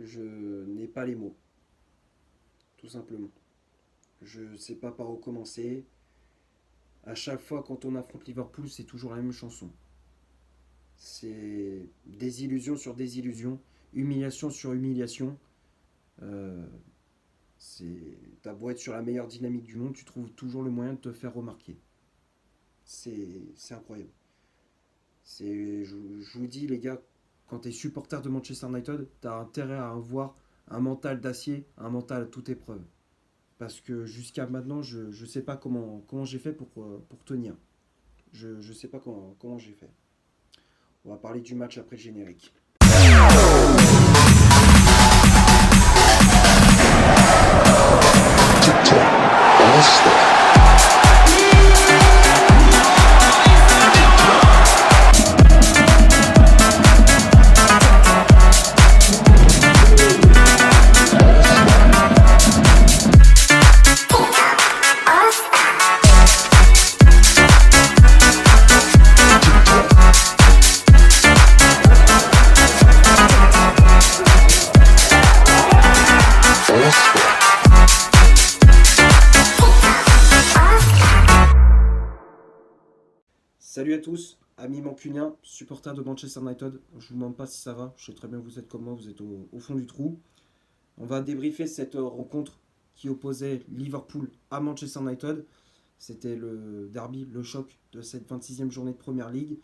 Je n'ai pas les mots, tout simplement. Je ne sais pas par où commencer. À chaque fois quand on affronte Liverpool, c'est toujours la même chanson. C'est désillusion sur désillusion, humiliation sur humiliation. Euh, T'as beau être sur la meilleure dynamique du monde, tu trouves toujours le moyen de te faire remarquer. C'est incroyable. Je vous dis, les gars, quand tu es supporter de Manchester United, tu as intérêt à avoir un mental d'acier, un mental à toute épreuve. Parce que jusqu'à maintenant, je ne sais pas comment j'ai fait pour tenir. Je ne sais pas comment j'ai fait. On va parler du match après le générique. Salut à tous, amis mancuniens, supporters de Manchester United. Je vous demande pas si ça va, je sais très bien que vous êtes comme moi, vous êtes au fond du trou. On va débriefer cette rencontre qui opposait Liverpool à Manchester United. C'était le derby, le choc de cette 26e journée de Première League.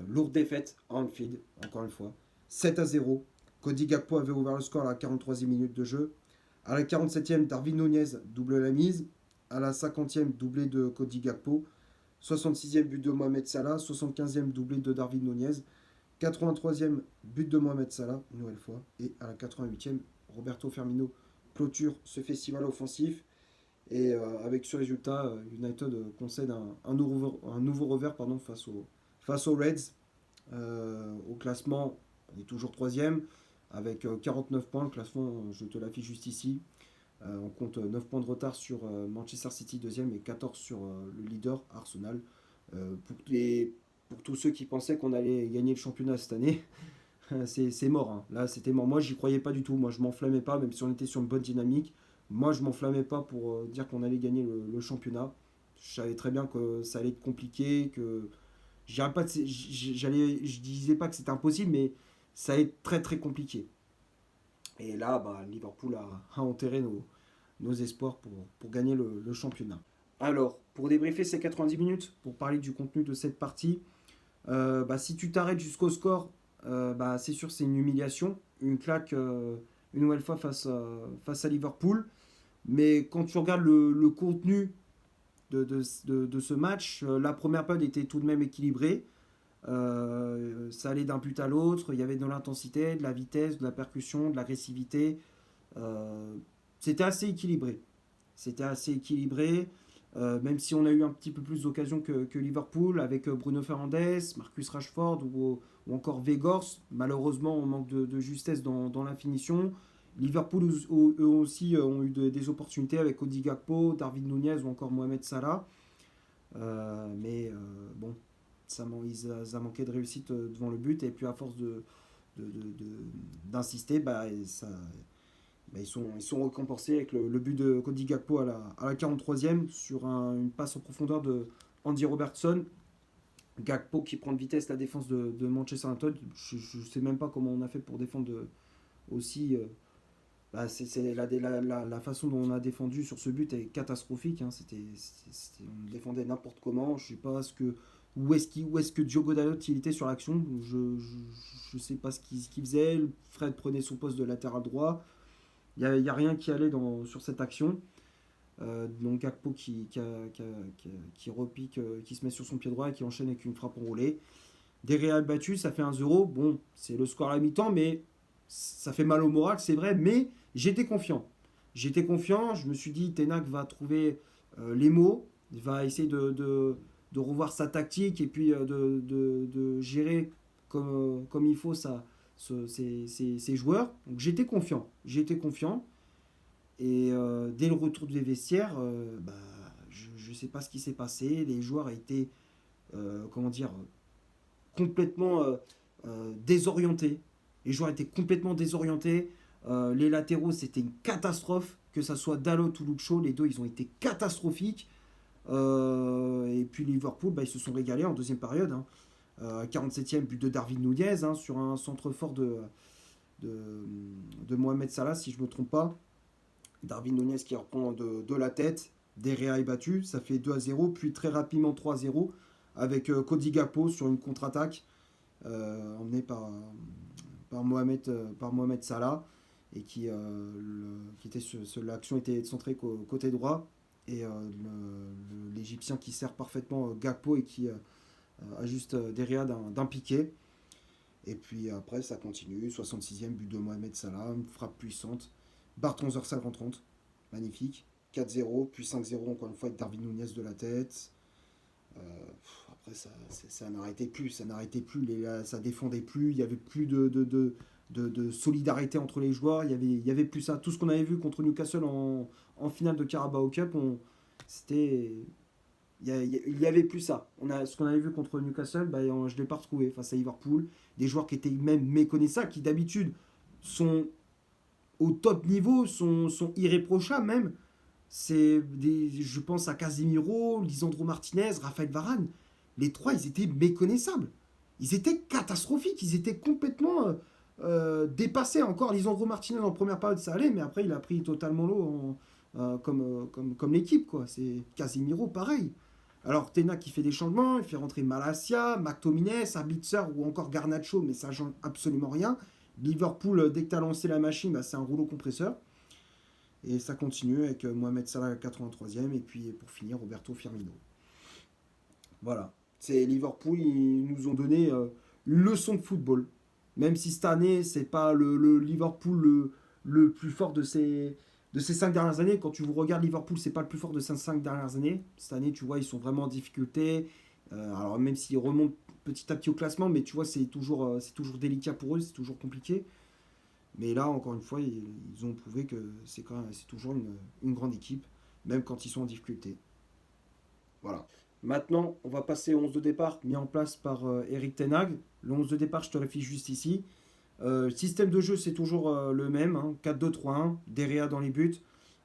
Lourde défaite à Anfield, encore une fois. 7-0. Cody Gakpo avait ouvert le score à la 43e minute de jeu. À la 47e, Darwin Nunez double la mise. À la 50e, doublé de Cody Gakpo. 66e but de Mohamed Salah. 75e doublé de Darwin Nunez. 83e but de Mohamed Salah, une nouvelle fois. Et à la 88e, Roberto Firmino clôture ce festival offensif. Et avec ce résultat, United concède un nouveau revers face aux Reds. Au classement, on est toujours troisième avec 49 points. Le classement, je te l'affiche juste ici. On compte 9 points de retard sur Manchester City deuxième et 14 sur le leader Arsenal. Pour tous ceux qui pensaient qu'on allait gagner le championnat cette année, c'est mort. Hein. Là, c'était mort. Moi, j'y croyais pas du tout. Moi, je m'enflammais pas, même si on était sur une bonne dynamique. Moi, je m'enflammais pas pour dire qu'on allait gagner le championnat. Je savais très bien que ça allait être compliqué, que je disais pas que c'était impossible, mais ça allait être très très compliqué. Et là, Liverpool a enterré nos espoirs pour gagner le championnat. Alors, pour débriefer ces 90 minutes, pour parler du contenu de cette partie, si tu t'arrêtes jusqu'au score, c'est sûr c'est une humiliation, une claque une nouvelle fois face à Liverpool. Mais quand tu regardes le contenu de ce match, la première période était tout de même équilibrée. Ça allait d'un but à l'autre, il y avait de l'intensité, de la vitesse, de la percussion, de l'agressivité. Euh, C'était assez équilibré. C'était assez équilibré, même si on a eu un petit peu plus d'occasions que Liverpool avec Bruno Fernandes, Marcus Rashford ou encore Weghorst. Malheureusement, on manque de justesse dans la finition. Liverpool eux aussi ont eu des opportunités avec Cody Gakpo, Darwin Nunez ou encore Mohamed Salah. Bon, ça manqué de réussite devant le but et puis à force d'insister, ils sont récompensés avec le but de Cody Gakpo à la 43e sur une passe en profondeur de Andy Robertson. Gakpo qui prend de vitesse la défense de Manchester United. Je ne sais même pas comment on a fait pour défendre aussi. C'est la façon dont on a défendu sur ce but est catastrophique. Hein. On défendait n'importe comment. Je sais pas où est-ce que Diogo Dalot il était sur l'action. Je sais pas ce qu'il faisait. Fred prenait son poste de latéral droit. Il y a rien qui allait sur cette action. Donc Gakpo qui repique, qui se met sur son pied droit et qui enchaîne avec une frappe enroulée. Des Real battus, ça fait 1-0. Bon, c'est le score à la mi-temps, mais ça fait mal au moral, c'est vrai, mais j'étais confiant. J'étais confiant, je me suis dit, Tenac va trouver les mots, il va essayer de revoir sa tactique et puis de gérer comme il faut ses joueurs. Donc j'étais confiant. Et dès le retour des vestiaires, je ne sais pas ce qui s'est passé. Les joueurs étaient, comment dire, complètement désorientés. Les joueurs étaient complètement désorientés. Les latéraux, c'était une catastrophe. Que ça soit Dalot ou Luke Shaw, les deux, ils ont été catastrophiques. Et puis Liverpool, bah, ils se sont régalés en deuxième période, hein. 47e but de Darwin Nunez, hein, sur un centre fort de, de Mohamed Salah, si je ne me trompe pas. Darwin Nunez qui reprend de la tête. Derrea est battu, ça fait 2-0, puis très rapidement 3-0 avec Cody Gakpo sur une contre-attaque emmenée par Mohamed Salah et l'action était centrée côté droit et l'Égyptien qui sert parfaitement Gakpo et qui ajuste Derrea d'un piqué. Et puis après ça continue, 66e but de Mohamed Salah, une frappe puissante. Bart 11h en 30, magnifique. 4-0, puis 5-0 encore une fois avec Darwin Nunez de la tête. Après ça n'arrêtait plus, ça défendait plus, il n'y avait plus de solidarité entre les joueurs, il y avait plus ça. Tout ce qu'on avait vu contre Newcastle en finale de Carabao Cup, il y avait plus ça. Ce qu'on avait vu contre Newcastle, bah, je ne l'ai pas retrouvé face à Liverpool. Des joueurs qui étaient même méconnaissables, qui d'habitude sont au top niveau, sont irréprochables même. Je pense à Casemiro, Lisandro Martinez, Raphaël Varane. Les trois, ils étaient méconnaissables. Ils étaient catastrophiques. Ils étaient complètement dépassés. Encore Lisandro Martinez en première période, ça allait, mais après, il a pris totalement l'eau comme l'équipe, quoi. C'est Casemiro, pareil. Alors, Tena qui fait des changements, il fait rentrer Malacia, McTominay, Sabitzer ou encore Garnacho, mais ça change absolument rien. Liverpool, dès que tu as lancé la machine, bah, c'est un rouleau compresseur. Et ça continue avec Mohamed Salah à 83e et puis pour finir Roberto Firmino. Voilà. C'est Liverpool, ils nous ont donné une leçon de football. Même si cette année, c'est pas le Liverpool le plus fort de ces 5 dernières années. Quand tu vous regardes Liverpool, c'est pas le plus fort de ces 5 dernières années. Cette année, tu vois, ils sont vraiment en difficulté. Alors même s'ils remontent petit à petit au classement, mais tu vois, c'est toujours délicat pour eux, c'est toujours compliqué. Mais là, encore une fois, ils ont prouvé que c'est toujours une grande équipe, même quand ils sont en difficulté. Voilà. Maintenant, on va passer au 11 de départ mis en place par Eric Ten Hag. Le 11 de départ, je te l'affiche juste ici. Le système de jeu, c'est toujours le même, hein, 4-2-3-1, Derrea dans les buts.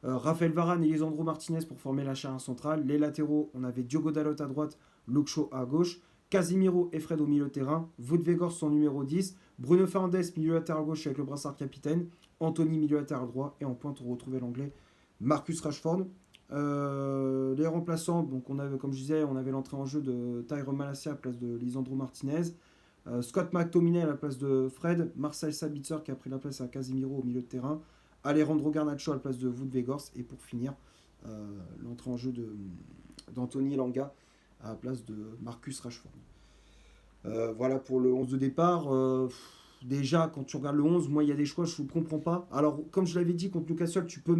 Raphaël Varane et Lisandro Martinez pour former la charnière centrale. Les latéraux, on avait Diogo Dalot à droite, Luke Shaw à gauche. Casimiro et Fred au milieu de terrain. Wout Weghorst en numéro 10. Bruno Fernandes, milieu latéral gauche avec le brassard capitaine. Anthony, milieu latéral droit. Et en pointe, on retrouvait l'anglais Marcus Rashford. Les remplaçants, donc on avait, comme je disais, on avait l'entrée en jeu de Tyrone Malacia à la place de Lisandro Martinez. Scott McTominay à la place de Fred. Marcel Sabitzer qui a pris la place à Casimiro au milieu de terrain. Alejandro Garnacho à la place de Wout Weghorst. Et pour finir, l'entrée en jeu d'Anthony Elanga à la place de Marcus Rashford. Voilà pour le 11 de départ. Déjà, quand tu regardes le 11, moi, il y a des choix, je ne comprends pas. Alors, comme je l'avais dit contre Newcastle, tu peux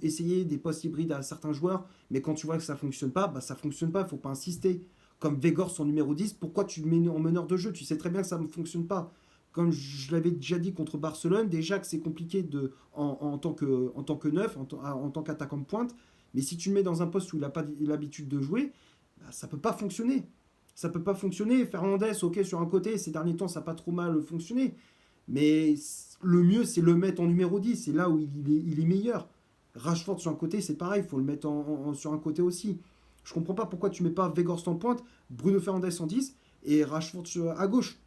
essayer des postes hybrides à certains joueurs, mais quand tu vois que ça ne fonctionne pas, bah, ça ne fonctionne pas, il ne faut pas insister. Comme Weghorst en numéro 10, pourquoi tu le mets en meneur de jeu? Tu sais très bien que ça ne fonctionne pas. Comme je l'avais déjà dit contre Barcelone, déjà que c'est compliqué en tant que neuf, en tant qu'attaquant de pointe, mais si tu le mets dans un poste où il n'a pas l'habitude de jouer, bah, ça ne peut pas fonctionner. Ça peut pas fonctionner. Fernandez, ok, sur un côté, ces derniers temps, ça n'a pas trop mal fonctionné. Mais le mieux, c'est le mettre en numéro 10. C'est là où il est meilleur. Rashford sur un côté, c'est pareil. Il faut le mettre sur un côté aussi. Je comprends pas pourquoi tu mets pas Weghorst en pointe, Bruno Fernandes en 10 et Rashford à gauche.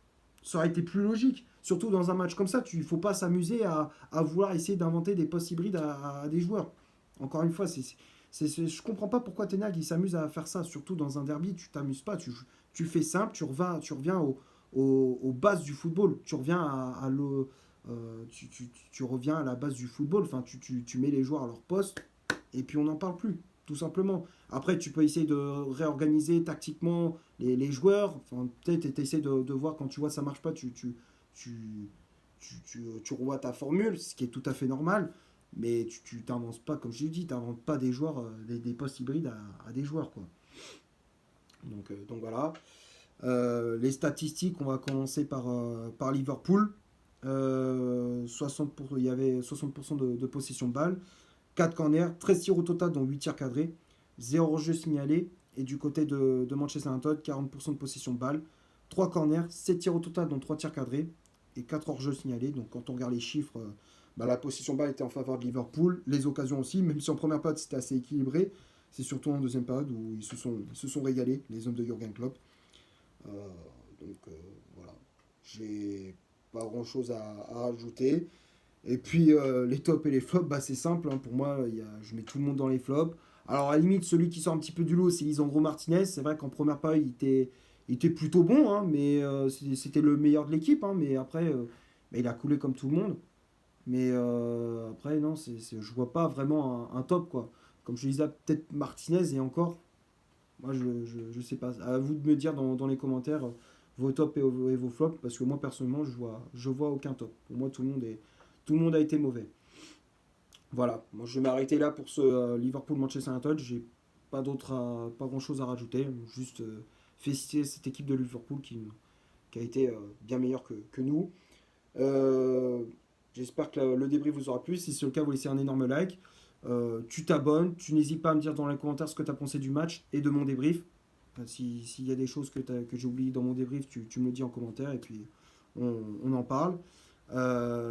Ça aurait été plus logique. Surtout dans un match comme ça, il ne faut pas s'amuser à vouloir essayer d'inventer des postes hybrides à des joueurs. Encore une fois, je comprends pas pourquoi Ten Hag il s'amuse à faire ça. Surtout dans un derby, tu t'amuses pas. Tu fais simple, tu reviens aux bases du football. Tu reviens tu reviens à la base du football. Enfin, tu mets les joueurs à leur poste et puis on n'en parle plus, tout simplement. Après, tu peux essayer de réorganiser tactiquement les joueurs. Enfin, peut-être tu essaies de voir quand tu vois que ça marche pas, tu revois ta formule, ce qui est tout à fait normal. Mais tu t'inventes pas, comme je l'ai dit, tu n'inventes pas des joueurs, des postes hybrides à des joueurs, quoi. Donc voilà. Les statistiques, on va commencer par Liverpool. 60 il y avait 60% de possession de balle, 4 corners, 13 tirs au total, dont 8 tirs cadrés, 0 jeu signalé. Et du côté de Manchester United, 40% de possession de balle, 3 corners, 7 tirs au total, dont 3 tirs cadrés et 4 hors-jeux signalés. Donc quand on regarde les chiffres, Bah, la possession balle était en faveur de Liverpool, les occasions aussi, même si en première période c'était assez équilibré. C'est surtout en deuxième période où ils se sont régalés, les hommes de Jürgen Klopp. Euh, donc voilà, j'ai pas grand chose à rajouter. Et puis les tops et les flops, bah, c'est simple, hein. Pour moi, je mets tout le monde dans les flops. Alors à la limite, celui qui sort un petit peu du lot, c'est Lisandro Martinez. C'est vrai qu'en première période, il était plutôt bon, hein, mais c'était le meilleur de l'équipe, hein, mais après, bah, il a coulé comme tout le monde. Mais après, non, je vois pas vraiment un top, quoi. Comme je te disais, peut-être Martinez et encore, moi je sais pas. À vous de me dire dans les commentaires vos tops et vos flops, parce que moi personnellement, je vois aucun top. Pour moi, tout le monde a été mauvais. Voilà, moi je vais m'arrêter là pour ce Liverpool-Manchester United. J'ai pas grand chose à rajouter. Juste féliciter cette équipe de Liverpool qui a été bien meilleure que nous. Euh, J'espère que le débrief vous aura plu. Si c'est le cas, vous laissez un énorme like. Tu t'abonnes. Tu n'hésites pas à me dire dans les commentaires ce que tu as pensé du match et de mon débrief. S'il y a des choses que j'ai oubliées dans mon débrief, tu me le dis en commentaire et puis on en parle.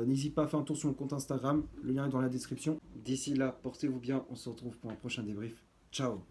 N'hésite pas à faire un tour sur mon compte Instagram. Le lien est dans la description. D'ici là, portez-vous bien. On se retrouve pour un prochain débrief. Ciao.